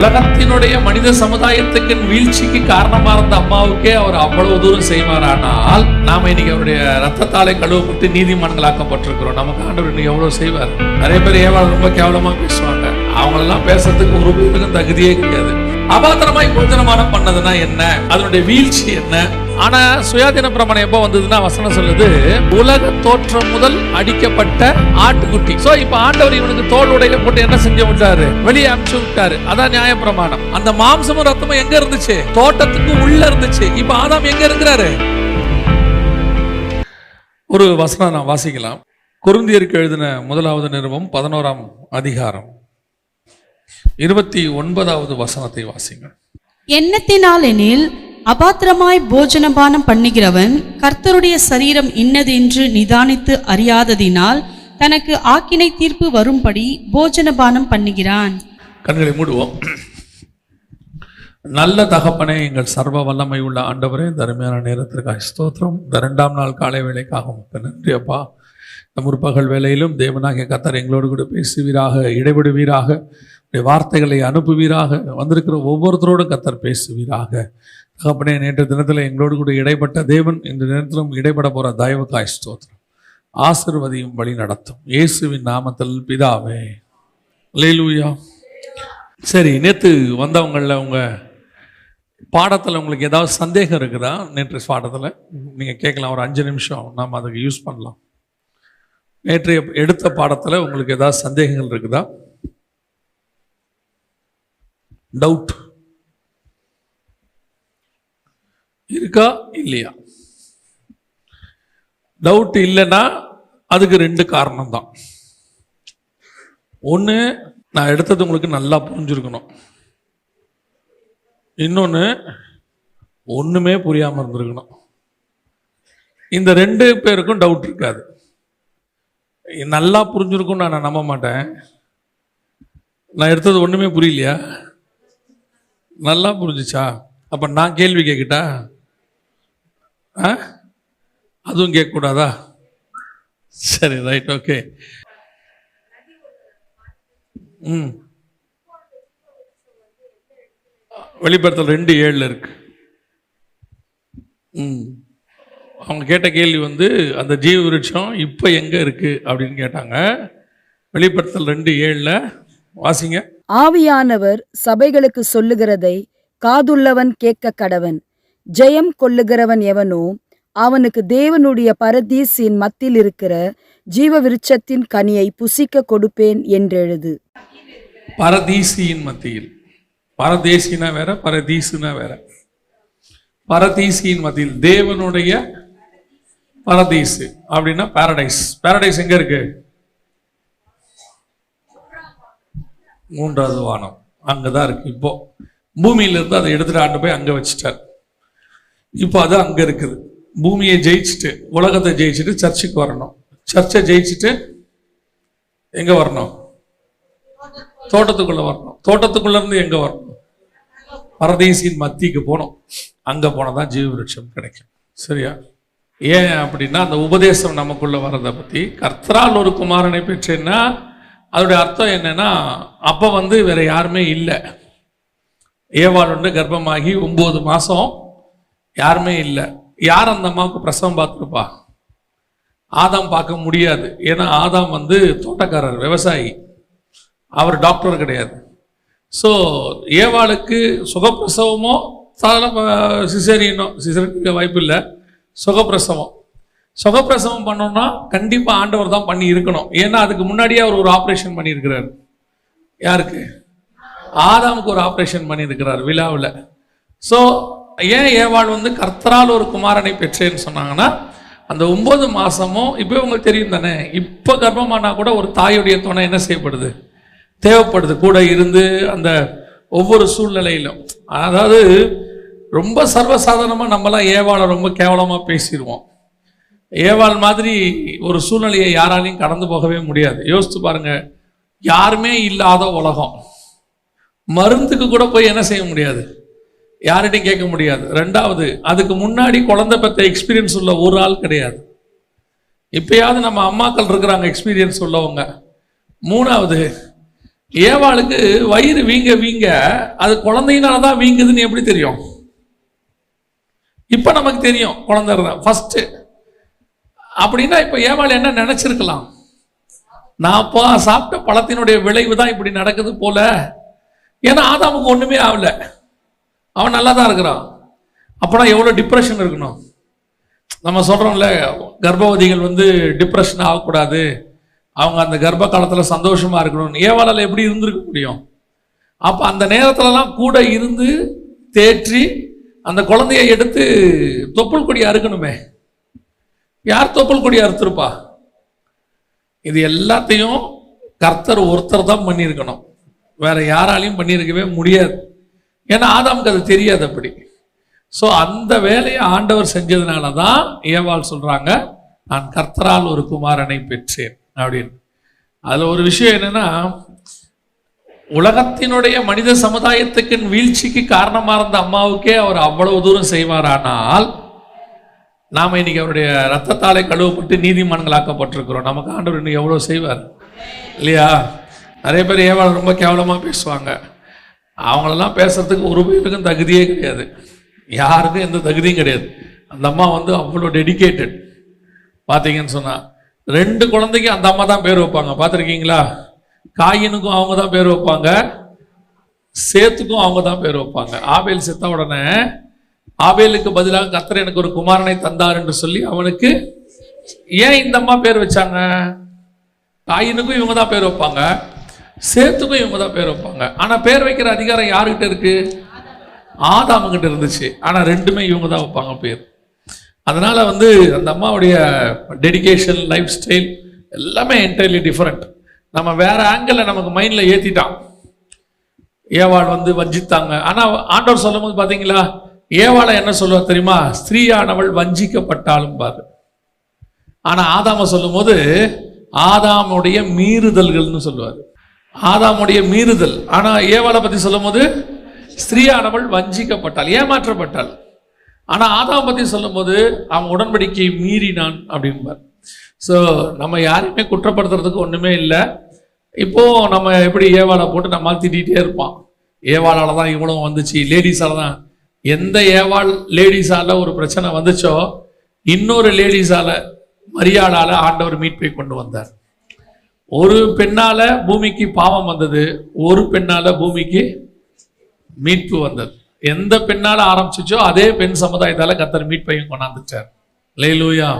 உலகத்தினுடைய மனித சமுதாயத்துக்கு வீழ்ச்சிக்கு காரணமா இருந்த அம்மாவுக்கே அவர் அவ்வளவு தூரம் செய்வாரானால் நாம இன்னைக்கு அவருடைய ரத்தத்தாலே கழுவப்பட்டு நீதிமான்களாக்கப்பட்டிருக்கிறோம். நமக்கு ஆண்டவர் இன்னைக்கு எவ்வளவு செய்வார். நிறைய பேர் ஏவாள் ரொம்ப கேவலமா பேசுவாங்க. அவங்களெல்லாம் பேசுறதுக்கு ஒரு பேருக்கும் தகுதியே கிடையாது. அபாத்திரமாய் போஜனமானம் பண்ணதுன்னா என்ன, அதனுடைய வீழ்ச்சி என்ன? ஆனா சுயாதீன பிரமாணம் எப்போ வந்ததுன்னா வசனம் சொல்லுது, உலக தோற்றம் முதல் அடிக்கப்பட்ட ஆட்டுக்குட்டி. சோ இப்ப ஆண்டவர் இவனுக்கு தோல் உடையில போட்டு என்ன செஞ்சு விட்டாரு, வெளியே அனுப்பிச்சு விட்டாரு. அதான் நியாய பிரமாணம். அந்த மாம்சமும் ரத்தமும் எங்க இருந்துச்சு? தோட்டத்துக்கு உள்ள இருந்துச்சு. இப்ப ஆதாம் எங்க இருக்கிறாரு? ஒரு வசனம் நான் வாசிக்கலாம். கொரிந்தியருக்கு எழுதின முதலாவது நிருபம் 11ஆம் அதிகாரம் 29வது வசனத்தை வாசிங்க. எண்ணத்தினால் எனில் அபாத்திரமாய் போஜனபானம் பண்ணுகிறவன் கர்த்தருடைய சரீரம் இன்னது என்று நிதானித்து அறியாததினால் தனக்கு ஆக்கினை தீர்ப்பு வரும்படி போஜனபானம் பண்ணுகிறான். கண்களை மூடுவோம். நல்ல தகப்பனே, எங்கள் சர்வ வல்லமை உள்ள ஆண்டவரே, இந்த அருமையான நேரத்திற்காக ஸ்தோத்திரம். இந்த 2ஆம் நாள் காலை வேளைக்காக நன்றி அப்பா. இந்த முற்பகல் வேளையிலும் தேவனாகிய கர்த்தர் எங்களோடு கூட பேசுவீராக, இடைவிடுவீராக, வார்த்தைகளை அனுப்புவீராக, வந்திருக்கிற ஒவ்வொருத்தரோடும் கர்த்தர் பேசுவீராக. தகப்பனே, நேற்று தினத்தில் எங்களோடு கூட இடைப்பட்ட தேவன் இந்த நேரத்திலும் இடைப்பட போகிற தயவுக்காய் ஸ்தோத்திரம். ஆசீர்வதியும் வழி நடத்தும் இயேசுவின் நாமத்தில் பிதாவே, அல்லேலூயா. சரி, நேற்று வந்தவங்களில் உங்கள் பாடத்தில் உங்களுக்கு ஏதாவது சந்தேகம் இருக்குதா? நேற்று பாடத்தில் நீங்கள் கேட்கலாம். ஒரு 5 நிமிஷம் நாம் அதுக்கு யூஸ் பண்ணலாம். நேற்று எடுத்த பாடத்தில் உங்களுக்கு ஏதாவது சந்தேகங்கள் இருக்குதா? டவுட் இருக்கா இல்லையா? டவுட் இல்லைன்னா அதுக்கு 2 காரணம் தான். ஒன்று, நான் எடுத்தது உங்களுக்கு நல்லா புரிஞ்சிருக்கணும். இன்னொன்று, ஒன்றுமே புரியாமல் இருந்திருக்கணும். இந்த 2 பேருக்கும் டவுட் இருக்காது. நல்லா புரிஞ்சிருக்கும் நான் நம்ப மாட்டேன். நான் எடுத்தது ஒன்றுமே புரியலையா? நல்லா புரிஞ்சிச்சா? அப்போ நான் கேள்வி கேட்கிட்டா? அதுவும் கேட்கக்கூடாதா? சரி, ரைட், ஓகே. வெளிப்படுத்தல் 2:7 இருக்கு. அவங்க கேட்ட கேள்வி அந்த ஜீவ விருட்சம் இப்போ எங்க இருக்கு அப்படின்னு கேட்டாங்க. வெளிப்படுத்தல் 2:7 வாசிங்க. ஆவியானவர் சபைகளுக்கு சொல்லுகிறதை காதுள்ளவன் கேட்க கடவன். ஜெயம் கொள்ளுகிறவன் எவனோ அவனுக்கு தேவனுடைய பரதீசின் மத்தியில் இருக்கிற ஜீவ விருட்சத்தின் கனியை புசிக்க கொடுப்பேன் என்றெழுது. பரதீசியின் மத்தியில். பரதேசினா வேற, பரதீசுனா வேற. பரதீசியின் மத்தியில், தேவனுடைய பரதீசு அப்படின்னா பாரடைஸ். பாரடைஸ் எங்க இருக்கு? 3வது வானம் அங்கதான் இருக்கு. இப்போ பூமியிலிருந்து அதை எடுத்துட்டு ஆண்டு போய் அங்க வச்சுட்டார். இப்போ அது அங்க இருக்குது. பூமியை ஜெயிச்சுட்டு, உலகத்தை ஜெயிச்சுட்டு சர்ச்சுக்கு வரணும். சர்ச்சை ஜெயிச்சுட்டு எங்க வரணும்? தோட்டத்துக்குள்ள வரணும். தோட்டத்துக்குள்ள இருந்து எங்க வரணும்? பரதேசியின் மத்திக்கு போனோம். அங்க போனதான் ஜீவ விருட்சம் கிடைக்கும். சரியா? ஏன் அப்படின்னா, அந்த உபதேசம் நமக்குள்ள வர்றதை பத்தி, கர்த்தரால் ஒரு குமாரனை பெற்றேன்னா அதோடைய அர்த்தம் என்னன்னா, அப்ப வேற யாருமே இல்லை. ஏவாள் கர்ப்பமாகி 9 மாசம் யாருமே இல்லை. யார் அந்த அம்மாவுக்கு பிரசவம் பார்த்துருப்பா? ஆதாம் பார்க்க முடியாது. ஏன்னா ஆதாம் தோட்டக்காரர், விவசாயி. அவர் டாக்டர் கிடையாது. ஸோ ஏவாளுக்கு சுகப்பிரசவமோ சிசேரியனோ, சிசேரியனுக்கு வாய்ப்பு இல்லை, சுகப்பிரசவம். சுகப்பிரசவம் பண்ணோம்னா கண்டிப்பா ஆண்டவர் தான் பண்ணி இருக்கணும். ஏன்னா அதுக்கு முன்னாடியே அவர் ஒரு ஆப்ரேஷன் பண்ணியிருக்கிறார். யாருக்கு? ஆதாமுக்கு ஒரு ஆப்ரேஷன் பண்ணியிருக்கிறார் விழாவில். ஸோ ஏன் ஏவாள் கர்த்தரால் ஒரு குமாரனை பெற்றேன்னு சொன்னாங்கன்னா, அந்த 9 மாசமும் இப்போ உங்களுக்கு தெரியும் தானே, இப்போ கர்ப்பமானா கூட ஒரு தாயுடைய துணை என்ன செய்யப்படுது? தேவைப்படுது. கூட இருந்து அந்த ஒவ்வொரு சூழ்நிலையிலும். அதாவது ரொம்ப சர்வசாதாரணமாக நம்மளாம் ஏவாளை ரொம்ப கேவலமாக பேசிடுவோம். ஏவாள் மாதிரி ஒரு சூழ்நிலையை யாராலையும் கடந்து போகவே முடியாது. யோசித்து பாருங்க, யாருமே இல்லாத உலகம். மருந்துக்கு கூட போய் என்ன செய்ய முடியாது, யார்கிட்டையும் கேட்க முடியாது. 2வது, அதுக்கு முன்னாடி குழந்தை பெற்ற எக்ஸ்பீரியன்ஸ் உள்ள ஒரு ஆள் கிடையாது. இப்பயாவது நம்ம அம்மாக்கள் இருக்கிறாங்க எக்ஸ்பீரியன்ஸ் உள்ளவங்க. 3வது, ஏவாளுக்கு வயிறு வீங்க வீங்க அது குழந்தையினால தான் வீங்குதுன்னு எப்படி தெரியும்? இப்ப நமக்கு தெரியும் குழந்தை தான் ஃபர்ஸ்ட். அப்படின்னா இப்ப ஏவாள் என்ன நினைச்சிருக்கலாம்? நான் சாப்பிட்ட பழத்தினுடைய விளைவு தான் இப்படி நடக்குது போல. ஏன்னா ஆதாமுக்கு ஒண்ணுமே ஆகல, அவன் நல்லா தான் இருக்கிறான். அப்பனா எவ்வளவு டிப்ரெஷன் இருக்கணும்? நம்ம சொல்றோம்ல, கர்ப்பவதிகள் டிப்ரெஷன் ஆகக்கூடாது, அவங்க அந்த கர்ப்ப காலத்துல சந்தோஷமா இருக்கணும். ஏவாளால எப்படி இருந்திருக்க முடியும்? அப்ப அந்த நேரத்துலலாம் கூட இருந்து தேற்றி அந்த குழந்தையை எடுத்து தொப்புள் கொடி அறுக்கணுமே. யார் தொப்புள் கொடி அறுத்திருப்பா? இது எல்லாத்தையும் கர்த்தர் ஒருத்தர் தான் பண்ணியிருக்கணும், வேற யாராலையும் பண்ணியிருக்கவே முடியாது. ஏன்னா ஆதாமுக்கு அது தெரியாது அப்படி. ஸோ அந்த வேலையை ஆண்டவர் செஞ்சதுனால தான் ஏவாள் சொல்றாங்க, நான் கர்த்தரால் ஒரு குமாரனை பெற்றேன் அப்படின்னு. அதுல ஒரு விஷயம் என்னன்னா, உலகத்தினுடைய மனித சமுதாயத்துக்கு வீழ்ச்சிக்கு காரணமா இருந்த அம்மாவுக்கே அவர் அவ்வளவு தூரம் செய்வாரானால், நாம இன்னைக்கு அவருடைய ரத்தத்தாலே கழுவப்பட்டு நீதிமான்களாக்கப்பட்டிருக்கிறோம். நமக்கு ஆண்டவர் இன்னும் எவ்வளவு செய்வார் இல்லையா? நிறைய பேர் ஏவாள் ரொம்ப கேவலமா பேசுவாங்க. அவங்களெல்லாம் பேசுறதுக்கு ஒரு பேருக்கும் தகுதியே கிடையாது, யாருக்கும் எந்த தகுதியும் கிடையாது. அந்த அம்மா அவ்வளோ டெடிகேட்டட். பார்த்தீங்கன்னு சொன்னா 2 குழந்தைக்கு அந்த அம்மா தான் பேர் வைப்பாங்க. பார்த்துருக்கீங்களா? காயினுக்கும் அவங்க தான் பேர் வைப்பாங்க, சேத்துக்கும் அவங்க தான் பேர் வைப்பாங்க. ஆபேல் செத்த உடனே ஆபேலுக்கு பதிலாக கர்த்தர் எனக்கு ஒரு குமாரனை தந்தார் என்று சொல்லி அவனுக்கு ஏன் இந்த அம்மா பேர் வச்சாங்க? காயினுக்கும் இவங்க தான் பேர் வைப்பாங்க, சேத்துக்கும் இவங்க தான் பேர் வைப்பாங்க. ஆனா பேர் வைக்கிற அதிகாரம் யாருக்கிட்ட இருக்கு? ஆதாமுகிட்ட இருந்துச்சு. ஆனா 2மே இவங்க தான் வைப்பாங்க பேர். அதனால அந்த அம்மாவுடைய டெடிகேஷன், லைஃப் ஸ்டைல் எல்லாமே என்டையர்லி டிஃபரெண்ட். நம்ம வேற ஆங்கிள் நமக்கு மைண்ட்ல ஏத்திட்டான். ஏவாள் வஞ்சித்தாங்க. ஆனா ஆண்டவர் சொல்லும் போது பாத்தீங்களா, ஏவாளை என்ன சொல்லுவா தெரியுமா? ஸ்திரீயானவள் வஞ்சிக்கப்பட்டாலும் பாரு. ஆனா ஆதாம சொல்லும் போது ஆதாமுடைய மீறுதல்கள்னு சொல்லுவாரு, ஆதாமுடைய மீறுதல். ஆனா ஏவாளை பத்தி சொல்லும் போது ஸ்திரீயானவள் வஞ்சிக்கப்பட்டாள், ஏமாற்றப்பட்டாள். ஆனா ஆதாம் பத்தி சொல்லும் போது அவன் உடன்படிக்கை மீறினான் அப்படின்பார். ஸோ நம்ம யாரையுமே குற்றப்படுத்துறதுக்கு ஒண்ணுமே இல்லை. இப்போ நம்ம எப்படி ஏவாளை போட்டு நம்ம திட்டிகிட்டே இருப்பான், ஏவாளால தான் இவ்வளவு வந்துச்சு, லேடிஸால தான். எந்த ஏவாள் லேடிஸால ஒரு பிரச்சனை வந்துச்சோ, இன்னொரு லேடிஸால, மரியாளால ஆண்டவர் மீட்பை கொண்டு வந்தார். ஒரு பெண்ணால பூமிக்கு பாவம் வந்தது, ஒரு பெண்ணால பூமிக்கு மீட்பு வந்தது. எந்த பெண்ணால ஆரம்பிச்சுச்சோ அதே பெண் சமுதாயத்தால கர்த்தர் மீட்பையும் கொண்டாந்துட்டார். அல்லேலூயா.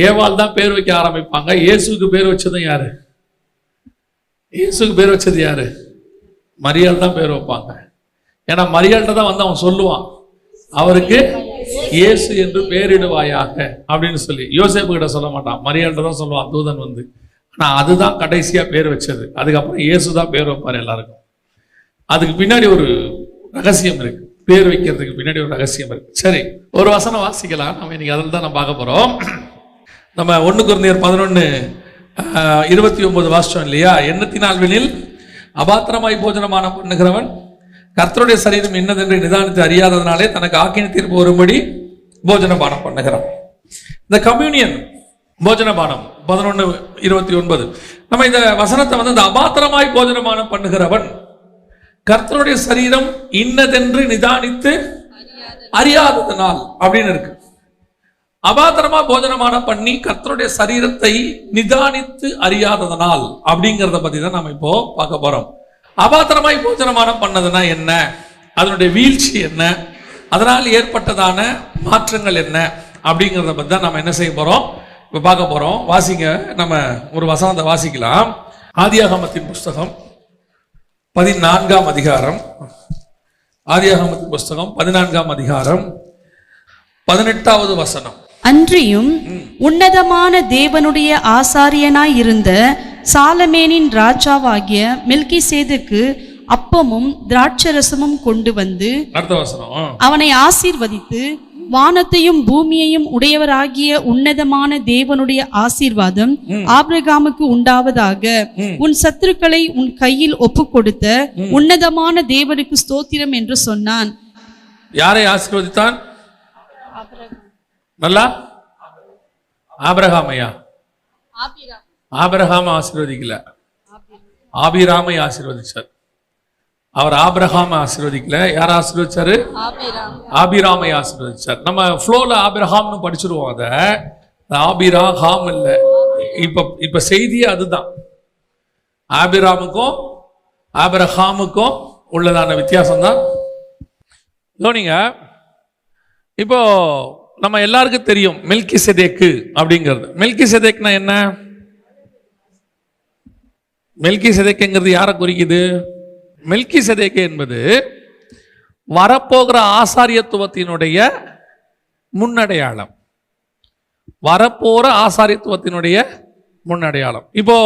ஏவாள் தான் பேர் வைக்க ஆரம்பிப்பாங்க. இயேசுக்கு பேர் வச்சதும் யாரு? இயேசுக்கு பேர் வச்சது யாரு? மரியாள் தான் பேர் வைப்பாங்க. ஏன்னா மரியாள்கிட்ட தான் அவன் சொல்லுவான், அவருக்கு இயேசு என்று பேரிடுவாயாக அப்படின்னு சொல்லி. யோசேப்பு கிட்ட சொல்ல மாட்டான், மரியாள்கிட்ட தான் சொல்லுவான் தூதன் ஆனா அதுதான் கடைசியா பேர் வச்சது. அதுக்கப்புறம் இயேசு தான் பேர் வைப்பார் எல்லாருக்கும். அதுக்கு பின்னாடி ஒரு ரகசியம் இருக்கு, பேர் வைக்கிறதுக்கு பின்னாடி ஒரு ரகசியம் இருக்கு. சரி, ஒரு வசனம் வாசிக்கலாம். நம்ம இன்னைக்கு அதில் தான் நம்ம பார்க்க போறோம். நம்ம 1 கொரிந்தியர் 11:29 வாசிச்சோம் இல்லையா? எண்ணத்தினால்வெனில் அபாத்திரமாய் போஜனமானம் பண்ணுகிறவன் கர்த்தருடைய சரீரம் என்னதென்று நிதானித்து அறியாததனாலே தனக்கு ஆக்கினை தீர்ப்பு வரும்படி போஜனபானம் பண்ணுகிறான். இந்த கம்யூனியன் போஜனபானம் 11:29. நம்ம இந்த வசனத்தை இந்த அபாத்திரமாய் போஜனபானம் பண்ணுகிறவன் கர்த்தருடைய சரீரம் இன்னதென்று நிதானித்து அறியாததனால் அப்படின்னு இருக்கு. அபாத்திரமா போஜனமானம் பண்ணி கர்த்தருடைய சரீரத்தை நிதானித்து அறியாததனால் அப்படிங்கிறத பத்தி தான் நம்ம இப்போ பார்க்க போறோம். அபாத்திரமாய் போஜனமானம் பண்ணதுன்னா என்ன, அதனுடைய வீழ்ச்சி என்ன, அதனால் ஏற்பட்டதான மாற்றங்கள் என்ன அப்படிங்கிறத பத்தி தான் நம்ம என்ன செய்ய போறோம், இப்ப பார்க்க போறோம். வாசிங்க, நம்ம ஒரு வசனத்தை வாசிக்கலாம். ஆதியாகமத்தின் புஸ்தகம் 14ஆம் அதிகாரம், ஆதியாகமத்தின் புஸ்தகம் 14ஆம் அதிகாரம் 18வது வசனம். அன்றியும் உன்னதமான தேவனுடைய ஆசாரியனாய் இருந்த சாலமேனின் ராஜாவாகிய மெல்கிசேதேக்கு அப்பமும் திராட்சரசமும் கொண்டு வந்து அடுத்த வசனம், அவனை ஆசீர்வதித்து, வானத்தையும் பூமியையும் உடையவராகிய உன்னதமான தேவனுடைய ஆசீர்வாதம் ஆபிரகாமுக்கு உண்டாவதாக, உன் சத்துருக்களை உன் கையில் ஒப்பு கொடுத்த உன்னதமான தேவனுக்கு ஸ்தோத்திரம் என்று சொன்னான். யாரை ஆசீர்வதித்தான்? நல்லா ஆபிரகாமையா? ஆபிரகாம் ஆசீர்வதிக்கல, ஆபிராமை ஆசீர்வதிச்சார். அவர் ஆபிரகாமை ஆசீர்வதிக்கல. யார் ஆசீர்வதிச்சாரு? ஆபிராமை ஆசீர்வதிச்சார். நம்ம ஃப்ளோல ஆபிரகாம்னு படிச்சிருவோம். அதை ஆபிராகாம் இல்லை. இப்ப செய்தியே அதுதான். ஆபிராமுக்கும் ஆபிரகாமுக்கும் உள்ளதான வித்தியாசம் தான். கவனிங்க, இப்போ நம்ம எல்லாருக்கும் தெரியும் மெல்கிசேதேக்கு அப்படிங்கிறது. மெல்கிசேதேக்னா என்ன? மெல்கிசேதேக்குங்கிறது யாரை குறிக்குது? மெல்கிசேதேக்கு என்பது வரப்போகிற ஆசாரியத்துவத்தினுடைய முன்னடையாளம். வரப்போற ஆசாரியத்துவத்தினுடைய முன்னடையாளம். இப்போ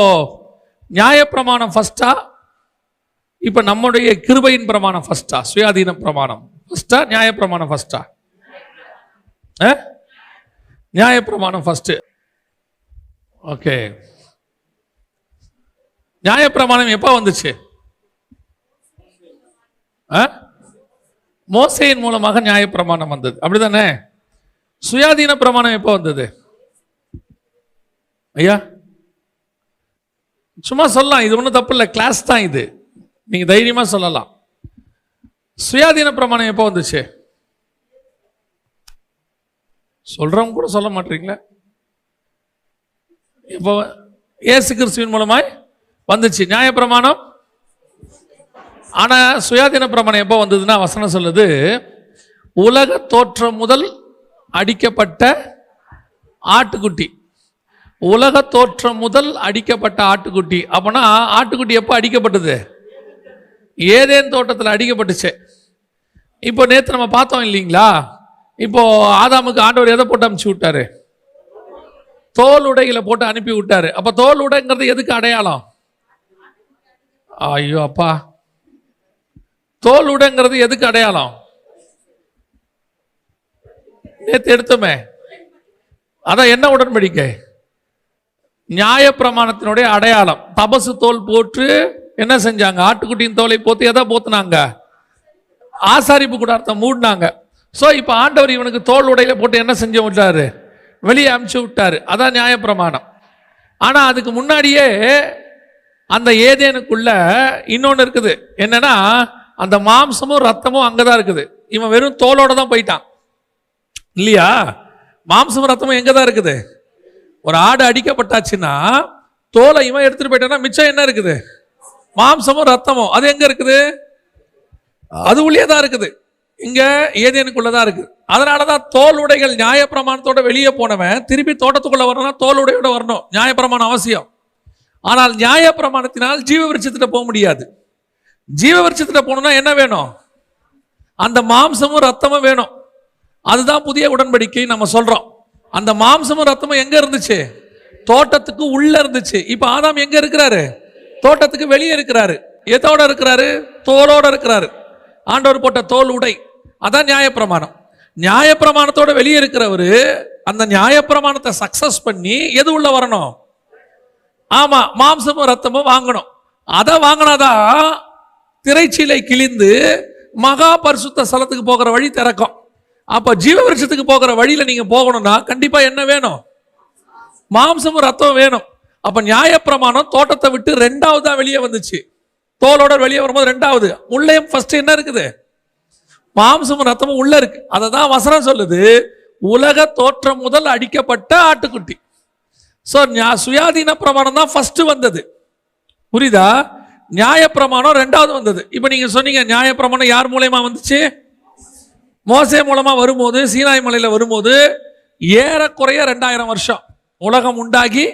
நியாயப்பிரமாணம் ஃபர்ஸ்டா, இப்ப நம்முடைய கிருபையின் பிரமாணம் ஃபர்ஸ்டா, சுயாதீன பிரமாணம் ஃபர்ஸ்டா, நியாயப்பிரமாணம் ஃபர்ஸ்டா? நியாயப்பிரமாணம் ஃபர்ஸ்ட். ஓகே, நியாயப்பிரமாணம் எப்போ வந்துச்சு? மோசேயின் மூலமாக நியாயப்பிரமாணம் வந்தது, அப்படிதானே? சுயாதீன பிரமாணம் எப்போ வந்தது ஐயா? சும்மா சொல்லலாம், இது ஒன்றும் தப்பு இல்லை, கிளாஸ் தான் இது, நீங்க தைரியமா சொல்லலாம். சுயாதீன பிரமாணம் எப்போ வந்துச்சு? சொல்றவங்க கூட சொல்ல மாட்டீங்களா? இப்போ இயேசு கிறிஸ்துவின் மூலமாய் வந்துச்சு நியாயப்பிரமாணம். ஆனா சுயாதீன பிரமாணம் எப்போ வந்ததுன்னா, வசனம் சொல்லுது, உலக தோற்றம் முதல் அடிக்கப்பட்ட ஆட்டுக்குட்டி. உலக தோற்றம் முதல் அடிக்கப்பட்ட ஆட்டுக்குட்டி. அப்பனா ஆட்டுக்குட்டி எப்போ அடிக்கப்பட்டது? ஏதேன் தோட்டத்தில் அடிக்கப்பட்டுச்சு. இப்போ நேற்று நம்ம பார்த்தோம் இல்லைங்களா? இப்போ ஆதாமுக்கு ஆண்டவர் எதை போட்டு அனுப்பிச்சு விட்டாரு? தோல் உடைகளை போட்டு அனுப்பி விட்டாரு. அப்ப தோல் உடைங்கிறது எதுக்கு அடையாளம்? ஐயோ அப்பா, தோல் உடைங்கிறது எதுக்கு அடையாளம்? நேற்று எடுத்தோமே, அதான் என்ன உடன்படிக்கை? நியாயப்பிரமாணத்தினுடைய அடையாளம். தபசு தோல் போட்டு என்ன செஞ்சாங்க? ஆட்டுக்குட்டியின் தோலை போத்து எதை போத்துனாங்க? ஆசாரிப்பு கூடாரத்தை மூடினாங்க. ஸோ இப்போ ஆண்டவர் இவனுக்கு தோல் உடையில போட்டு என்ன செஞ்சு விட்டாரு? வெளியே அமுச்சு விட்டாரு. அதான் நியாயப்பிரமாணம். ஆனா அதுக்கு முன்னாடியே அந்த ஏதேனுக்குள்ள இன்னொன்னு இருக்குது. என்னன்னா, அந்த மாம்சமும் ரத்தமும் அங்கதான் இருக்குது. இவன் வெறும் தோலோட தான் போயிட்டான் இல்லையா? மாம்சமும் ரத்தமும் எங்க தான் இருக்குது? ஒரு ஆடு அடிக்கப்பட்டாச்சுன்னா தோலை இவன் எடுத்துட்டு போயிட்டான்னா மிச்சம் என்ன இருக்குது? மாம்சமும் ரத்தமும். அது எங்க இருக்குது? அது உள்ளே தான் இருக்குது. இங்க ஏதேனுக்குள்ளதான் இருக்கு. அதனாலதான் தோல் உடைகள் நியாயப்பிரமாணத்தோட வெளியே போனவன் திருப்பி தோட்டத்துக்குள்ள வரணும்னா தோல் உடையோட வரணும். நியாயப்பிரமாணம் அவசியம். ஆனால் நியாயப்பிரமாணத்தினால் ஜீவ விருட்சத்திட்ட போக முடியாது. ஜீவ விருட்சத்திட்ட போகணும்னா என்ன வேணும்? அந்த மாம்சமும் ரத்தமும் வேணும். அதுதான் புதிய உடன்படிக்கை நம்ம சொல்றோம். அந்த மாம்சமும் ரத்தமும் எங்க இருந்துச்சு? தோட்டத்துக்கு உள்ள இருந்துச்சு. இப்ப ஆதாம் எங்க இருக்கிறாரு? தோட்டத்துக்கு வெளியே இருக்கிறாரு. எதோட இருக்கிறாரு? தோலோட இருக்கிறாரு. ஆண்டவர் போட்ட தோல் உடை, அதான் நியாயப்பிரமாணம். நியாயப்பிரமாணத்தோட வெளியே இருக்கிறவரு அந்த நியாயப்பிரமாணத்தை சக்சஸ் பண்ணி எது உள்ள வரணும்? ஆமா, மாம்சமும் ரத்தமும் வாங்கணும். அதை வாங்கினாதான் திரைச்சீலை கிழிந்து மகா பரிசுத்த ஸ்தலத்துக்கு போகிற வழி திறக்கும். அப்ப ஜீவ விருட்சத்துக்கு போகிற வழியில நீங்க போகணும்னா கண்டிப்பா என்ன வேணும்? மாம்சமும் ரத்தம் வேணும். அப்ப நியாயப்பிரமாணம் தோட்டத்தை விட்டு ரெண்டாவதா வெளியே வந்துச்சு. தோலோட வெளியே வரும்போது ரெண்டாவது. உள்ளேயும் ஃபர்ஸ்ட் என்ன இருக்குது? மாம்சமும் ரத்தமும் உள்ள இருக்கு. அதை தான் வசனம் சொல்லுது, உலக தோற்றம் முதல் அடிக்கப்பட்ட ஆட்டுக்குட்டி. சோ சுயாதீன பிரமாணம் தான் ஃபர்ஸ்ட் வந்தது. புரியுதா? நியாயப்பிரமாணம் ரெண்டாவது வந்தது. இப்ப நீங்க சொன்னீங்க நியாயப்பிரமாணம் யார் மூலமா வந்துச்சு? மோசே மூலமா வரும்போது, சீனாய் மலையில வரும்போது ஏறக்குறைய 2000 வருஷம். உலகம் உண்டாகி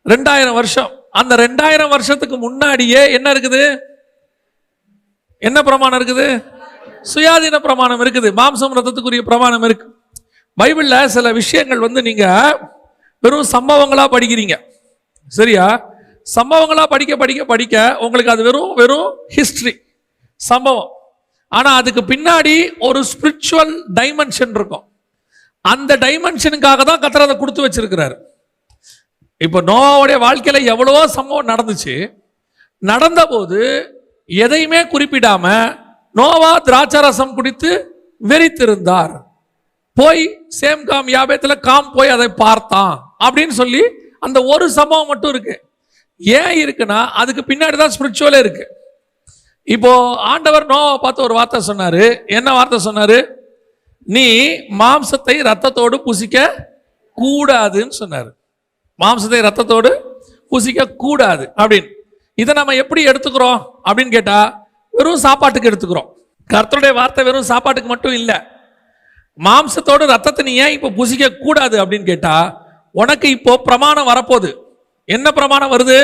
2000 வருஷம். அந்த 2000 வருஷத்துக்கு முன்னாடியே என்ன இருக்குது? என்ன பிரமாணம் இருக்குது? சுயாதீன பிரமாணம் இருக்குது. மாம்சம் ரத்தத்துக்குரிய பிரமாணம் இருக்கு. பைபிள்ல சில விஷயங்கள் நீங்க வெறும் சம்பவங்களா படிக்கிறீங்க, சரியா? சம்பவங்களா படிக்க படிக்க படிக்க உங்களுக்கு அது வெறும் ஹிஸ்டரி, சம்பவம். ஆனா அதுக்கு பின்னாடி ஒரு ஸ்பிரிச்சுவல் டைமென்ஷன் இருக்கும். அந்த டைமென்ஷனுக்காக தான் கர்த்தர் அதை கொடுத்து வச்சிருக்கிறாரு. இப்போ நோவாவுடைய வாழ்க்கையில எவ்வளவோ சம்பவம் நடந்துச்சு. நடந்த போது எதையுமே குறிப்பிடாம நோவா திராட்சரசம் குடித்து வெறித்திருந்தார். போய் சேம் காம் யாபேத்துல காம் போய் அதை பார்த்தான் அப்படின்னு சொல்லி அந்த ஒரு சம்பவம் மட்டும் இருக்கு. ஏன் இருக்குன்னா அதுக்கு பின்னாடி தான் ஸ்பிரிச்சுவலே இருக்கு. இப்போ ஆண்டவர் நோவாவை பார்த்து ஒரு வார்த்தை சொன்னாரு. என்ன வார்த்தை சொன்னாரு? நீ மாம்சத்தை ரத்தத்தோடு புசிக்க கூடாதுன்னு சொன்னாரு. மாம்சத்தை ரத்தத்தோடு புசிக்க கூடாது அப்படின்னு. இதை நம்ம எப்படி எடுத்துக்கிறோம் அப்படின்னு கேட்டா, வெறும் சாப்பாட்டுக்கு எடுத்துக்கிறோம். கர்த்தருடைய வார்த்தை வெறும் சாப்பாட்டுக்கு மட்டும் இல்லை. மாம்சத்தோடு ரத்தத்தை நீ ஏன் இப்போ புசிக்க கூடாது அப்படின்னு கேட்டா, உனக்கு இப்போ பிரமாணம் வரப்போகுது. என்ன பிரமாணம் வருது?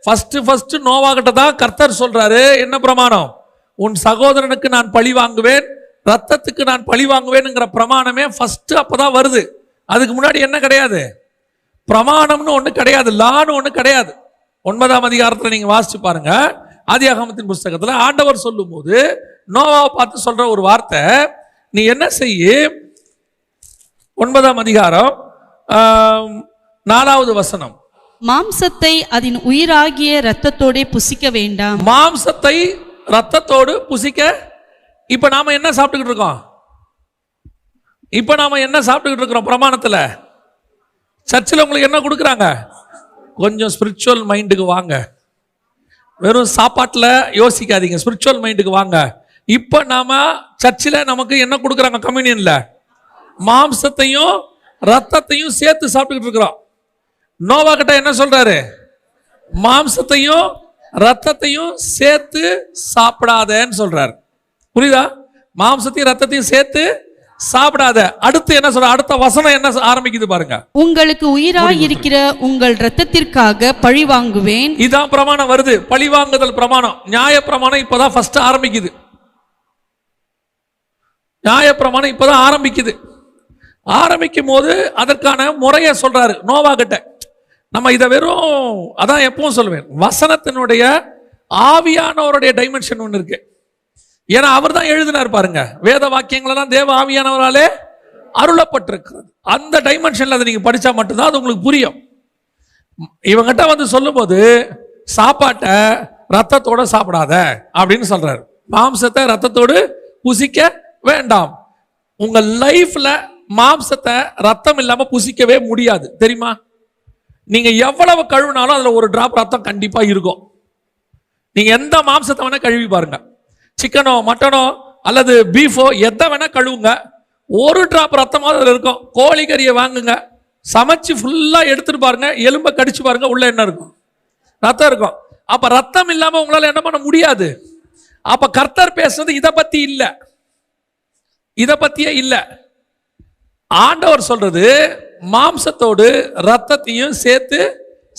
ஃபர்ஸ்ட் நோவா கிட்ட தான் கர்த்தர் சொல்றாரு. என்ன பிரமாணம்? உன் சகோதரனுக்கு நான் பழி வாங்குவேன், ரத்தத்துக்கு நான் பழி வாங்குவேன்ங்கிற பிரமாணமே ஃபர்ஸ்ட் அப்பதான் வருது. அதுக்கு முன்னாடி என்ன கிடையாது? பிரமாணம்னு ஒண்ணு கிடையாது, லான்னு ஒண்ணு கிடையாது. 9ஆம் அதிகாரத்துல நீங்க வாசிச்சு பாருங்க. ஆதியாகமத்தின் புஸ்தகத்துல ஆண்டவர் சொல்லும் போது நோவாவை பார்த்து சொல்ற ஒரு வார்த்தை, நீ என்ன செய்ய, 9ஆம் அதிகாரம் 4வது வசனம், மாம்சத்தை அதன் உயிராகிய இரத்தத்தோடே புசிக்க வேண்டாம். மாம்சத்தை ரத்தத்தோடு புசிக்க. இப்ப நாம என்ன சாப்பிட்டுக்கிட்டு இருக்கோம்? இப்ப நாம என்ன சாப்பிட்டுக்கிட்டு இருக்கிறோம்? பிரமாணத்துல சர்ச்சில் உங்களுக்கு என்ன கொடுக்குறாங்க? கொஞ்சம் ஸ்பிரிச்சுவல் மைண்டுக்கு வாங்க. வெறும் சாப்பாட்டில் யோசிக்காதீங்க, ஸ்பிரிச்சுவல் மைண்டுக்கு வாங்க. இப்ப நாம சர்ச்சில் நமக்கு என்ன கொடுக்குறாங்க? கம்யூனியன்ல மாம்சத்தையும் ரத்தத்தையும் சேர்த்து சாப்பிட்டுக்கிட்டு இருக்கிறோம். நோவா கிட்ட என்ன சொல்றாரு? மாம்சத்தையும் ரத்தத்தையும் சேர்த்து சாப்பிடாதன்னு சொல்றாரு. புரியுதா? மாம்சத்தையும் ரத்தத்தையும் சேர்த்து சாப்பிடாத. அடுத்து என்ன சொல்ற? அடுத்த வசனம் என்ன ஆரம்பிக்குது பாருங்க. உங்களுக்கு உயிராய் இருக்கிற உங்கள் இரத்தத்திற்காக பழி வாங்குவேன். இதான் பிரமாணம் வருது. பழி வாங்குதல் பிரமாணம், நியாய பிரமாணம் இப்பதான் ஃபர்ஸ்ட் ஆரம்பிக்குது. நியாய பிரமாணம் இப்பதான் ஆரம்பிக்குது. ஆரம்பிக்கும் போது அதற்கான முறையை சொல்றாரு நோவா கிட்ட. நம்ம இதை வெறும் அதான் எப்பவும் சொல்லுவேன், வசனத்தினுடைய ஆவியானவருடைய டைமென்ஷன் ஒன்று இருக்கு. ஏன்னா அவர் தான் எழுதினார் பாருங்க. வேத வாக்கியங்களெல்லாம் தேவ ஆவியானவராலே அருளப்பட்டிருக்கிறது. அந்த டைமென்ஷன்ல அதை நீங்க படிச்சா மட்டும்தான் அது உங்களுக்கு புரியும். இவங்கிட்ட வந்து சொல்லும் போது சாப்பாட்டை ரத்தத்தோட சாப்பிடாத அப்படின்னு சொல்றாரு. மாம்சத்தை ரத்தத்தோடு புசிக்க வேண்டாம். உங்க லைஃப்ல மாம்சத்தை ரத்தம் இல்லாம புசிக்கவே முடியாது, தெரியுமா? நீங்க எவ்வளவு கழுவினாலும் அதுல ஒரு டிராப் ரத்தம் கண்டிப்பா இருக்கும். நீங்க எந்த மாம்சத்தை வேணா கழுவி பாருங்க, சிக்கனோ மட்டனோ அல்லது பீஃபோ எதை வேணா கழுவுங்க, ஒரு டிராப் ரத்தமாக அதில் இருக்கும். கோழிக்கறியை வாங்குங்க, சமைச்சு ஃபுல்லா எடுத்துட்டு பாருங்க, எலும்பை கடிச்சு பாருங்க, உள்ள என்ன இருக்கும்? ரத்தம் இருக்கும். அப்ப ரத்தம் இல்லாம உங்களால என்ன பண்ண முடியாது. அப்ப கர்த்தர் பேசுறது இதை பத்தி இல்ல, இதை பத்தியே இல்ல. ஆண்டவர் சொல்றது மாம்சத்தோடு ரத்தத்தையும் சேர்த்து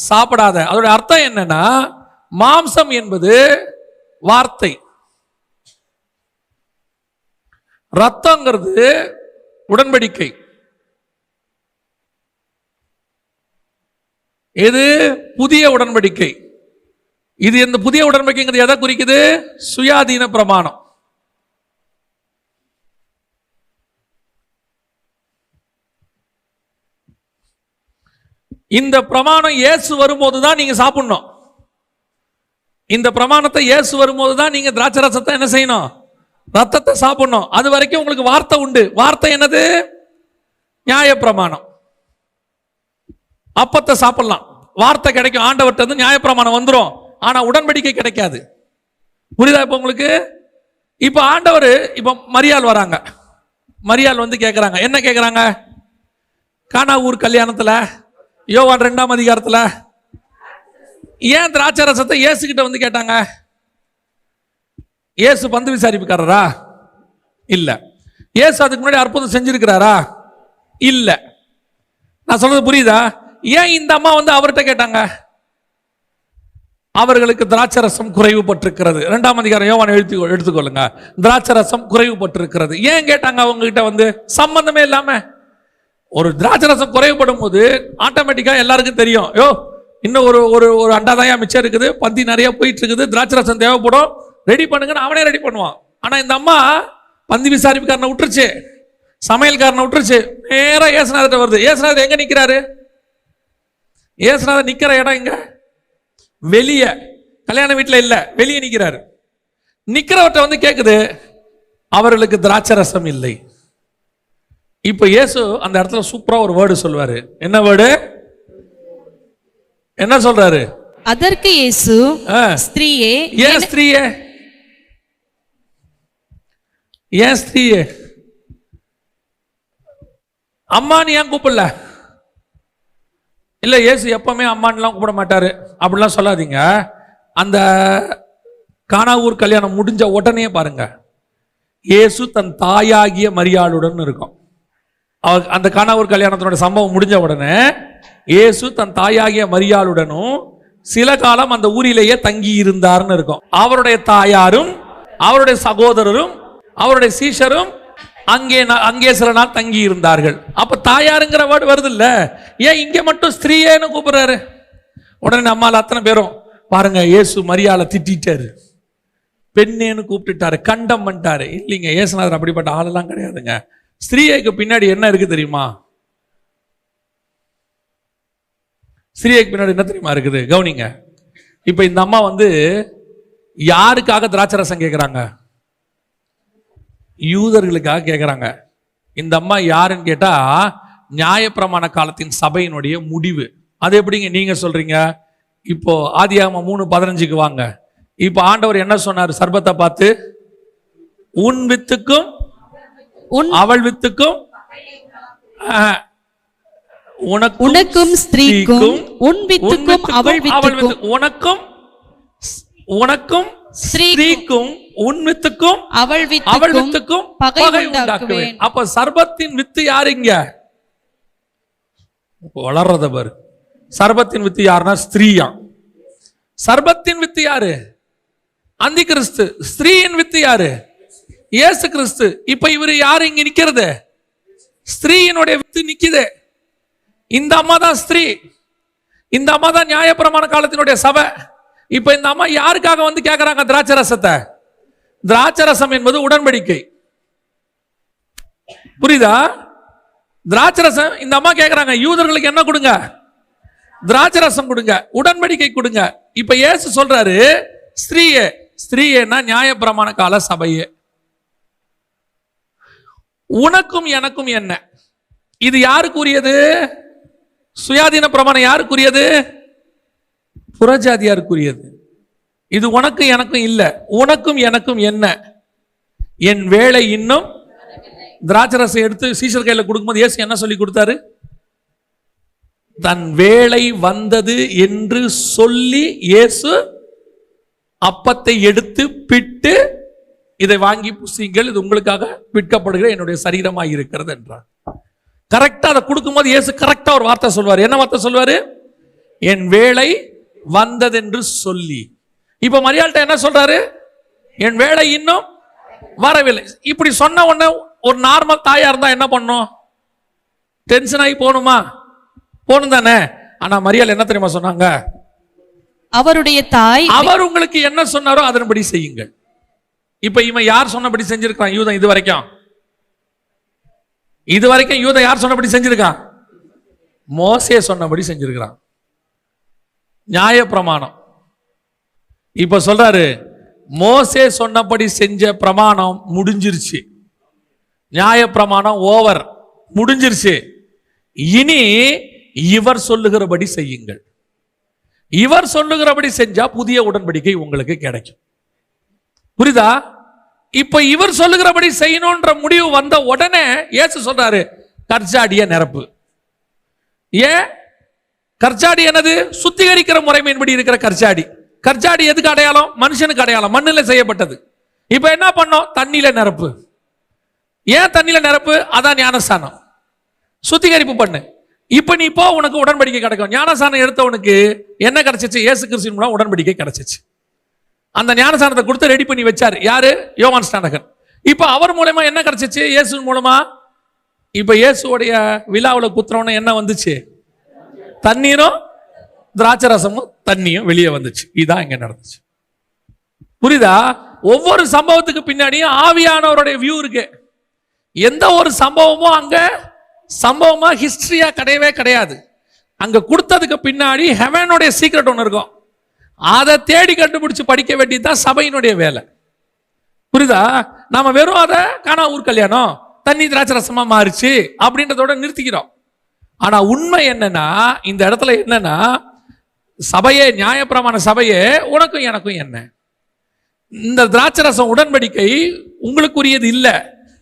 சாப்பிடாத. அதோட அர்த்தம் என்னன்னா, மாம்சம் என்பது வார்த்தை, ரத்தங்கிறது உடன்படிக்கை. இது புதிய உடன்படிக்கை. இது இந்த புதிய உடன்படிக்கைங்கிறது எதை குறிக்குது? சுயாதீன பிரமாணம். இந்த பிரமாணம் இயேசு வரும்போது தான் நீங்க சாப்பிடணும். இந்த பிரமாணத்தை இயேசு வரும்போது தான் நீங்க திராட்சை ரசத்தை என்ன செய்யணும்? ரத்தத்தை சாப்பிடணும். அது வரைக்கும் உங்களுக்கு வார்த்தை உண்டு. வார்த்தை என்னது? நியாய பிரமாணம். அப்பத்தை சாப்பிடலாம், வார்த்தை கிடைக்கும், ஆண்டவர்கிட்ட இருந்து நியாய பிரமாணம் வந்துடும். ஆனா உடன்படிக்கை கிடைக்காது. புரியுதா இப்ப உங்களுக்கு? இப்ப ஆண்டவர் இப்ப மரியாள் வராங்க. மரியாள் வந்து கேட்கறாங்க. என்ன கேட்கறாங்க? கானா ஊர் கல்யாணத்துல யோவான் 2ஆம் அதிகாரத்துல ஏன் திராட்சை ரசத்தை இயேசு கிட்ட வந்து கேட்டாங்க? இயேசு பந்து விசாரிப்புக்காரரா? இல்ல. இயேசு அதுக்கு முன்னாடி அற்புதம் செஞ்சிருக்கிறாரா? இல்ல. நான் சொல்றது புரியுதா? ஏன் இந்த அம்மா வந்து அவர்கிட்ட கேட்டாங்க? அவர்களுக்கு திராட்சை ரசம் குறைவுபட்டிருக்கிறது. 2ஆம் அதிகாரம் யோவான் எடுத்துக்கொள்ளுங்க. திராட்சை ரசம் குறைவுபட்டிருக்கிறது. ஏன் கேட்டாங்க அவங்க கிட்ட? வந்து சம்பந்தமே இல்லாம. ஒரு திராட்சை ரசம் குறைவுபடும் போது ஆட்டோமேட்டிக்கா எல்லாருக்கும் தெரியும், யோ இன்னும் ஒரு ஒரு ஒரு அண்டாதாயா மிச்சம் இருக்குது, பந்தி நிறைய போயிட்டு இருக்குது, திராட்சை ரசம் தேவைப்படும், ரெடி பண்ணுங்கன்னு அவனே ரெடி பண்ணுவான். ஆனா இந்த அம்மா பந்தி விசாரிப்புக்காரனை விட்டுருச்சு, சமையல்காரனை விட்டுருச்சு, நேரா இயேசுநாதர்கிட்ட வருது. இயேசுநாதர் எங்க நிக்கிறாரு? இயேசுநாதர் நிக்கிற இடம் எங்க? வெளியே, கல்யாண வீட்டுல இல்ல, வெளியே நிக்கிறாரு. நிக்கிறவர்கிட்ட வந்து கேக்குது, அவர்களுக்கு திராட்சை ரசம் இல்லை. இப்ப இயேசு அந்த இடத்துல சூப்பரா ஒரு வேர்டு சொல்வாரு. என்ன வேர்டு? என்ன சொல்றாரு? அதற்கு இயேசு, ஸ்திரீயே, ஏன் ஸ்திரீயே, ஏன் ஸ்திரீயே, அம்மான்னு ஏன் கூப்பிடல? இல்ல, இயேசு எப்பவுமே அம்மான்லாம் கூப்பிட மாட்டாரு அப்படிலாம் சொல்லாதீங்க. அந்த கானாவூர் கல்யாணம் முடிஞ்ச உடனே பாருங்க, இயேசு தன் தாயாகிய மரியாளுடன் இருக்கும். அந்த கானாவூர் கல்யாணத்தினோட சம்பவம் முடிஞ்ச உடனே இயேசு தன் தாயாகிய மரியாளுடனும் சில காலம் அந்த ஊரிலேயே தங்கி இருந்தார்னு இருக்கும். அவருடைய தாயாரும் அவருடைய சகோதரரும் அவருடைய சீஷரும் அங்கே சில நாள் தங்கி இருந்தார்கள். அப்ப தாயாருங்கிற வேர்டு வருது இல்ல, ஏன் இங்க மட்டும் ஸ்திரீயேன்னு கூப்பிடுறாரு? உடனே நம்மால அத்தனை பேரும் பாருங்க, இயேசு மரியாதை திட்டாரு, பெண்ணேன்னு கூப்பிட்டுட்டாரு, கண்டம் பண்ணிட்டாரு. இல்லைங்க, இயேசுநாதர் அப்படிப்பட்ட ஆளெல்லாம் கிடையாதுங்க. ஸ்திரீயைக்கு பின்னாடி என்ன இருக்கு தெரியுமா? ஸ்திரீயைக்கு பின்னாடி என்ன தெரியுமா இருக்குது? கவனிங்க. இப்ப இந்த அம்மா யாருக்காக திராட்சை ரசம் கேட்கிறாங்க? யூதர்களுக்காக கேட்கிறாங்க. இந்த அம்மா யாருன்னு கேட்டா, நியாயப்பிரமாண காலத்தின் சபையினுடைய முடிவு. அது எப்படிங்க நீங்க சொல்றீங்க? இப்போ ஆதியாகமம் 3:15 வாங்க. இப்போ ஆண்டவர் என்ன சொன்னார் சர்பத்தை பார்த்து? உன் வித்துக்கும் அவள் வித்துக்கும், உனக்கும் ஸ்திரீக்கும், உன் வித்துக்கும் அவள் வித்துக்கும், உனக்கும் ஸ்திரீக்கும், உன் வித்துக்கும் அவள் வித்துக்கும் பகை உண்டாக்குவேன். அப்ப சர்பத்தின் வித்து யாருங்க? வளர்றத பாரு. சர்பத்தின் வித்து யாருன்னா ஸ்திரீயா. சர்பத்தின் வித்து யாரு? அந்தி கிறிஸ்து. ஸ்திரீயின் வித்து யாரு? இயேசு கிறிஸ்து. இப்ப இவரு யாரு இங்க நிக்கிறது? ஸ்திரீயினுடைய வித்து நிக்குது. இந்த அம்மா தான் ஸ்திரீ. இந்த அம்மா தான் நியாயப்பிரமாண காலத்தினுடைய சபை. இப்ப இந்த அம்மா யாருக்காக கேட்கறாங்க திராட்சை ரசத்தை? திராட்சை ரசம் என்பது உடன்படிக்கை. புரியுதா? திராட்சை ரசம் இந்த அம்மா கேட்கறாங்க, யூதர்களுக்கு என்ன கொடுங்க? திராட்சை ரசம் கொடுங்க, உடன்படிக்கை கொடுங்க. இப்ப இயேசு சொல்றாரு, ஸ்திரீயே. ஸ்திரீயேனா நியாயப்பிரமாண கால சபையே. உனக்கும் எனக்கும் என்ன? இது யாருக்குரியது? சுயாதீன பிரமாணம் யாருக்குரியது? புறஜாதியாருக்குரியது. இது உனக்கு எனக்கும் இல்ல. உனக்கும் எனக்கும் என்ன? என் வேலை இன்னும். திராட்சரசம் எடுத்து சீஷர் கையில கொடுக்கும்போது இயேசு என்ன சொல்லி கொடுத்தாரு? தன் வேலை வந்தது என்று சொல்லி இயேசு அப்பத்தை எடுத்து பிட்டு, இதை வாங்கி புசிங்கள், இது உங்களுக்காக விற்கப்படுகிற என்னுடைய சரீரமாக இருக்கிறது என்றார். கரெக்டா அதை கொடுக்கும்போது இயேசு கரெக்டா ஒரு வார்த்தை சொல்வார். என்ன வார்த்தை சொல்வாரு? என் வேலை வந்ததென்று சொல்லி. இப்ப மரியாள்கிட்ட என்ன சொல்றாரு? என் வேலை இன்னும் வரவில்லை. இப்படி சொன்ன உடனே ஒரு நார்மல் தாயா இருந்தா என்ன பண்ணும்? டென்ஷன் ஆகி போகணுமா? போகணும் தானே. ஆனா மரியாள் என்ன தெரியுமா சொன்னாங்க? அவருடைய தாய், அவர் உங்களுக்கு என்ன சொன்னாரோ அதன்படி செய்யுங்கள். இப்ப இவன் யார் சொன்னபடி செஞ்சிருக்கான்? யூதன். இதுவரைக்கும் யூதன் யார் சொன்னபடி செஞ்சிருக்கான்? மோசே சொன்னபடி செஞ்சிருக்கிறான். நியாயப்பிரமாணம். இப்ப சொல்றாரு, மோசே சொன்னபடி செஞ்ச பிரமாணம் முடிஞ்சிருச்சு. நியாயப்பிரமாணம் ஓவர், முடிஞ்சிருச்சு. இனி இவர் சொல்லுகிறபடி செய்யுங்கள். இவர் சொல்லுகிறபடி செஞ்சா புதிய உடன்படிக்கை உங்களுக்கு கிடைக்கும். புரியுதா? இப்ப இவர் சொல்லுகிறபடி செய்யணும்ன்ற முடிவு வந்த உடனே இயேசு சொல்றாரு, கற்சாடிய நிரப்பு. ஏன் கற்சாடி? என்னது? சுத்திகரிக்கிற முறைமையின்படி இருக்கிற கற்சாடி. கற்சாடி எதுக்கு அடையாளம்? மனுஷனுக்கு அடையாளம், மண்ணில் செய்யப்பட்டது. இப்ப என்ன பண்ணோம்? தண்ணியில நிரப்பு. ஏன் தண்ணியில நிரப்பு? அதான் ஞானஸ்தானம். சுத்திகரிப்பு பண்ணு. இப்ப நீ போ, உனக்கு உடன்படிக்கை கிடைக்கும். ஞானஸ்தானம் எடுத்தவனுக்கு என்ன கிடைச்சிச்சு? இயேசு கிறிஸ்துவின் மூலம் உடன்படிக்கை கிடைச்சிச்சு. அந்த ஞானஸ்தானத்தை கொடுத்து ரெடி பண்ணி வச்சாரு. யாரு? யோவான் ஸ்நானகன். இப்ப அவர் மூலமா என்ன கிடைச்சிச்சு? இயேசு மூலமா. இப்ப இயேசுடைய விழாவில் குத்துறவன என்ன வந்துச்சு? தண்ணீரும் திராட்சை ரசமும் தண்ணியும் வெளியே வந்துச்சு. இதான் இங்க நடந்துச்சு. புரியுதா? ஒவ்வொரு சம்பவத்துக்கு பின்னாடியும் ஆவியானவருடைய வியூ இருக்கு. எந்த ஒரு சம்பவமும் அங்க சம்பவமா ஹிஸ்டரியா கிடையவே கிடையாது. அங்க கொடுத்ததுக்கு பின்னாடி ஹெவனுடைய சீக்ரெட் ஒன்று இருக்கும். அதை தேடி கண்டுபிடிச்சு படிக்க வேண்டியதுதான் சபையினுடைய வேலை. புரியுதா? நாம வெறும் அதை கானாவூர் கல்யாணம் தண்ணி திராட்சை ரசமா மாறிச்சு அப்படின்றதோட நிறுத்திக்கிறோம். ஆனா உண்மை என்னன்னா, இந்த இடத்துல என்னன்னா, சபையே, நியாயப்பிரமாண சபையே, உனக்கும் எனக்கும் என்ன? இந்த திராட்சரசம் உடன்படிக்கை உங்களுக்குரியது இல்ல.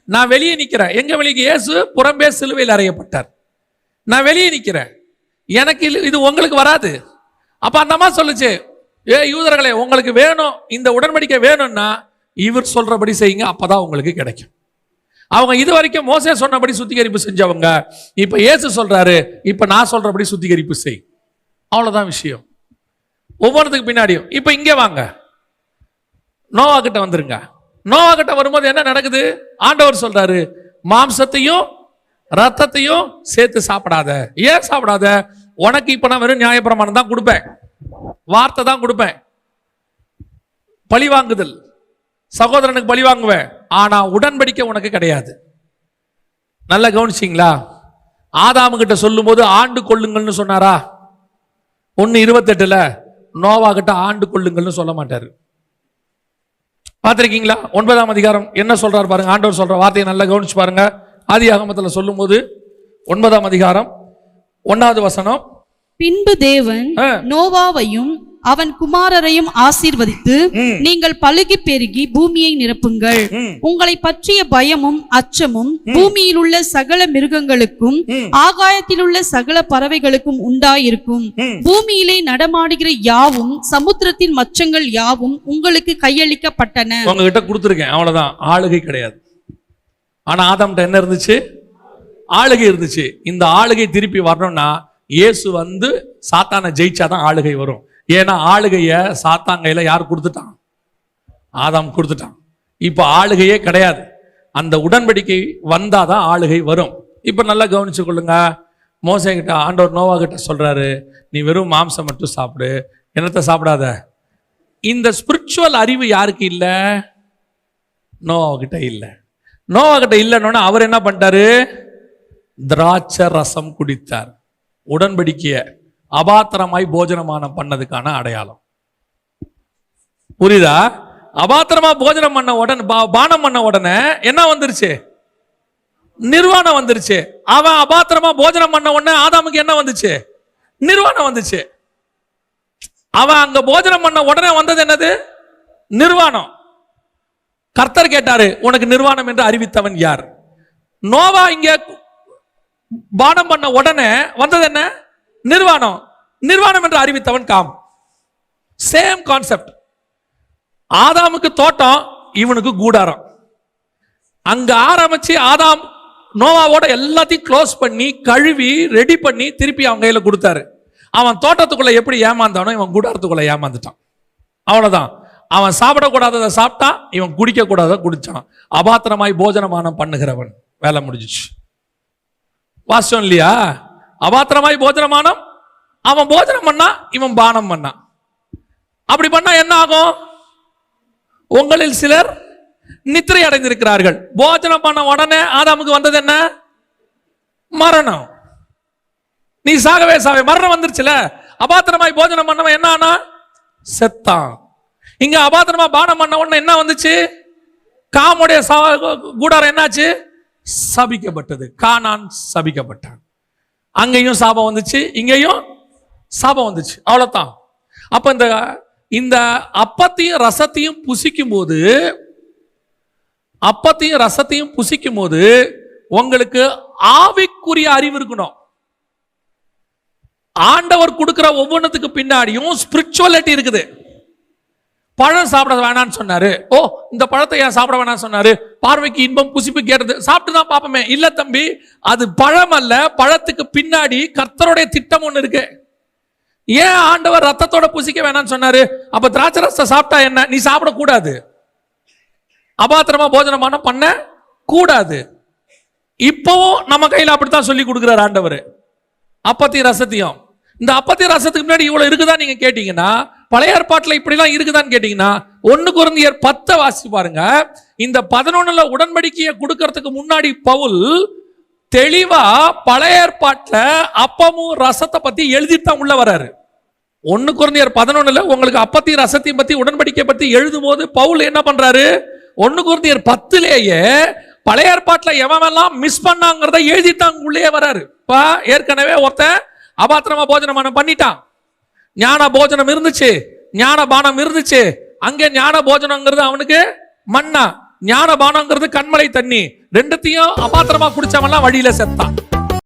நான் வெளியே நிக்கிறேன். எங்க வெளியே? இயேசு புறம்பே சிலுவையில் அறையப்பட்டார். நான் வெளியே நிக்கிறேன். எனக்கு இது உங்களுக்கு வராது. அப்ப அந்த அம்மா சொல்லுச்சு, யூதர்களே, உங்களுக்கு வேணும், இந்த உடன்படிக்கை வேணும்னா இவர் சொல்றபடி செய்யுங்க, அப்பதான் உங்களுக்கு கிடைக்கும். அவங்க இது வரைக்கும் மோசே சொன்னபடி சுத்திகரிப்பு செஞ்சவங்க, இப்ப இயேசு சொல்றாரு, இப்ப நான் சொல்றபடி சுத்திகரிப்பு செய். அவ்வளவுதான் விஷயம். ஒவ்வொருத்துக்கு பின்னாடியும். இப்ப இங்கே வாங்க, நோவா கிட்ட வந்துருங்க. நோவா கிட்ட வரும்போது என்ன நடக்குது? ஆண்டவர் சொல்றாரு, மாம்சத்தையும் ரத்தத்தையும் சேர்த்து சாப்பிடாத. ஏன் சாப்பிடாத? உனக்கு இப்ப நான் வெறும் நியாயப்பிரமாணம் தான் கொடுப்பேன், வார்த்தை தான் கொடுப்பேன், பழி வாங்குதல், சகோதரனுக்கு பழி வாங்குவேன், ஆனா உடன்படிக்கை உனக்கு கிடையாது. நல்லா கவனிச்சிங்களா? ஆதாமு கிட்ட சொல்லும் போது ஆண்டு கொள்ளுங்கள்னு சொன்னாரா? 1:28 நோவா கிட்ட ஆண்டு கொள்ளுங்கள்னு சொல்ல மாட்டாரு. பார்த்திருக்கீங்களா? 9ஆம் அதிகாரம் என்ன சொல்றாரு பாருங்க. ஆண்டவர் சொல்ற வார்த்தையை நல்லா கவனிச்சு பாருங்க. ஆதியாகமத்தில் சொல்லும் போது 9ஆம் அதிகாரம் 1வது வசனம், பின்பு தேவன் நோவாவையும் அவன் குமாரரையும் ஆசீர்வதித்து, நீங்கள் பலுகி பெருகி பூமியை நிரப்புங்கள், உங்களை பற்றிய பயமும் அச்சமும் பூமியில் உள்ள சகல மிருகங்களுக்கும் ஆகாயத்தில் உள்ள சகல பறவைகளுக்கும் உண்டாயிருக்கும், பூமியிலே நடமாடுகிற யாவும் சமுத்திரத்தின் மச்சங்கள் யாவும் உங்களுக்கு கையளிக்கப்பட்டன. உங்ககிட்ட கொடுத்துருக்கேன், அவ்வளவுதான். ஆளுகை கிடையாது. ஆனா ஆதாம்கிட்ட என்ன இருந்துச்சு? ஆளுகை இருந்துச்சு. இந்த ஆளுகை திருப்பி வரணும்னா இயேசு வந்து சாத்தானை ஜெயிச்சாதான் ஆளுகை வரும். ஏன்னா ஆளுகைய சாத்தாங்கையில யார் கொடுத்துட்டான்? ஆதாம் கொடுத்துட்டான். இப்ப ஆளுகையே கிடையாது. அந்த உடன்படிக்கை வந்தாதான் ஆளுகை வரும். இப்ப நல்லா கவனிச்சு கொள்ளுங்க. மோசே கிட்ட ஆண்டவர் நோவா கிட்ட சொல்றாரு, நீ வெறும் மாம்சம் மட்டும் சாப்பிடு, என்னத்தை சாப்பிடாத. இந்த ஸ்பிரிச்சுவல் அறிவு யாருக்கு இல்ல? நோவா கிட்ட இல்ல. நோவா கிட்ட இல்லைன்னு அவர் என்ன பண்ணிட்டாரு? திராட்சை ரசம் குடித்தார். உடன்படிக்கைய அபாத்திரமாய் போஜனமானம் பண்ணதுக்கான அடையாளம். புரியுதா? அபாத்திரமா போஜனம் பண்ண உடனே, பானம் பண்ண உடனே என்ன வந்துருச்சு? நிர்வாணம் வந்துருச்சு. அவன் அபாத்திரமா போஜனம் பண்ண உடனே ஆதாமுக்கு என்ன வந்துச்சு? நிர்வாணம் வந்துச்சு. அவன் அங்க போஜனம் பண்ண உடனே வந்தது என்னது? நிர்வாணம். கர்த்தர் கேட்டாரு, உனக்கு நிர்வாணம் என்று அறிவித்தவன் யார்? நோவா இங்க பானம் பண்ண உடனே வந்தது என்ன? நிர்வாணம். நிர்வாணம் என்று அறிவித்தவன் காம். Same concept. ஆதாமுக்கு தோட்டம், இவனுக்கு கூடாரம். அங்க ஆரம்பிச்சு ஆதாம் நோவாவோட எல்லாத்தையும் க்ளோஸ் பண்ணி கழுவி ரெடி பண்ணி திருப்பி அவன் கையில கொடுத்தாரு. அவன் தோட்டத்துக்குள்ள எப்படி ஏமாந்தானோ இவன் கூடாரத்துக்குள்ள ஏமாந்துட்டான். அவ்வளவுதான். அவன் சாப்பிடக்கூடாததை சாப்பிட்டான், இவன் குடிக்க கூடாத குடிச்சான். அபாத்திரமாய் போஜனமானம் பண்ணுகிறவன். வேலை முடிஞ்சிச்சு. வாஸ்தவம் இல்லையா? அபாத்திரமாய் போஜனமானம், அவன் போஜனம் பண்ணா, இவன் பானம் பண்ணான். அப்படி பண்ணா என்ன ஆகும்? உங்களில் சிலர் நித்திரை அடைந்திருக்கிறார்கள். போஜனம் பண்ண உடனே ஆதாமுக்கு வந்தது என்ன? மரணம். நீ சாகவே சாவே, மரணம் வந்துருச்சுல. அபாத்திரமாய் போஜனம் பண்ணவன் என்ன ஆனா? செத்தான். இங்க அபாத்திரமா பானம் பண்ண உடனே என்ன வந்துச்சு? காமுடைய கூடாரம் என்னாச்சு? சபிக்கப்பட்டது. கானான் சபிக்கப்பட்டான். அங்கேயும் சாபம் வந்துச்சு, இங்கேயும் சாபம் வந்துச்சு. அவ்வளவுதான். அப்ப இந்த அப்பத்தையும் ரசத்தையும் புசிக்கும் போது, அப்பத்தையும் ரசத்தையும் புசிக்கும் போது உங்களுக்கு ஆவிக்குரிய அறிவு இருக்கணும். ஆண்டவர் கொடுக்கிற ஒவ்வொன்றுத்துக்கு பின்னாடியும் ஸ்பிரிச்சுவாலிட்டி இருக்குது. பழம் சாப்பிட வேணான்னு சொன்னாரு. ஓ, இந்த பழத்தை ஏன் சாப்பிட வேணாம்னு சொன்னாரு? பார்வைக்கு இன்பம் புசிப்பு கேட்டது, சாப்பிட்டு தான் பார்ப்போமே. இல்ல தம்பி, அது பழம் அல்ல. பழத்துக்கு பின்னாடி கர்த்தருடைய திட்டம் ஒண்ணு இருக்கு. ஏன் ஆண்டவர் ரத்தத்தோட புசிக்க வேணாம்னு சொன்னாரு? அப்ப திராட்சை ரசத்தை சாப்பிட்டா என்ன? நீ சாப்பிடக்கூடாது. அபாத்திரமா போஜனமானம் பண்ண கூடாது. இப்பவும் நம்ம கையில அப்படித்தான் சொல்லி கொடுக்கிறார் ஆண்டவர். அப்பத்தையும் ரசத்தையும். இந்த அப்பத்தையும் ரசத்துக்கு முன்னாடி இவ்வளவு இருக்குதான் நீங்க கேட்டீங்கன்னா, பழைய ஏற்பாட்டுல இப்படிலாம் இருக்குதான்னு கேட்டீங்கன்னா 1 கொரிந்தியர் 10 வாசி பாருங்க. இந்த 11 உடன்படிக்கையை கொடுக்கறதுக்கு முன்னாடி பவுல் தெளிவா பழைய ஏற்பாட்டுல அப்பமும் ரசத்தை பத்தி எழுதிட்டு தான் உள்ள வராரு. 1 கொரிந்தியர் 11 உங்களுக்கு அப்பத்தையும் ரசத்தையும் பத்தி உடன்படிக்கை பத்தி எழுதும் போது பவுல் என்ன பண்றாரு? 1 கொரிந்தியர் 10 பழைய ஏற்பாட்டுல எவெல்லாம் மிஸ் பண்ணாங்கிறத எழுதிட்டாங்க உள்ளே வராரு. ஏற்கனவே ஒருத்தன் அபாத்திரமா போஜனமானம் பண்ணிட்டான். ஞான போஜனம் இருந்துச்சு, ஞான பானம் இருந்துச்சு. அங்கே ஞான போஜனங்கிறது அவனுக்கு மன்னா, ஞான பானங்கிறது கண்மலை தண்ணி. ரெண்டுத்தையும் அபாத்திரமா குடிச்சவன்லாம் வழியில செத்தான்.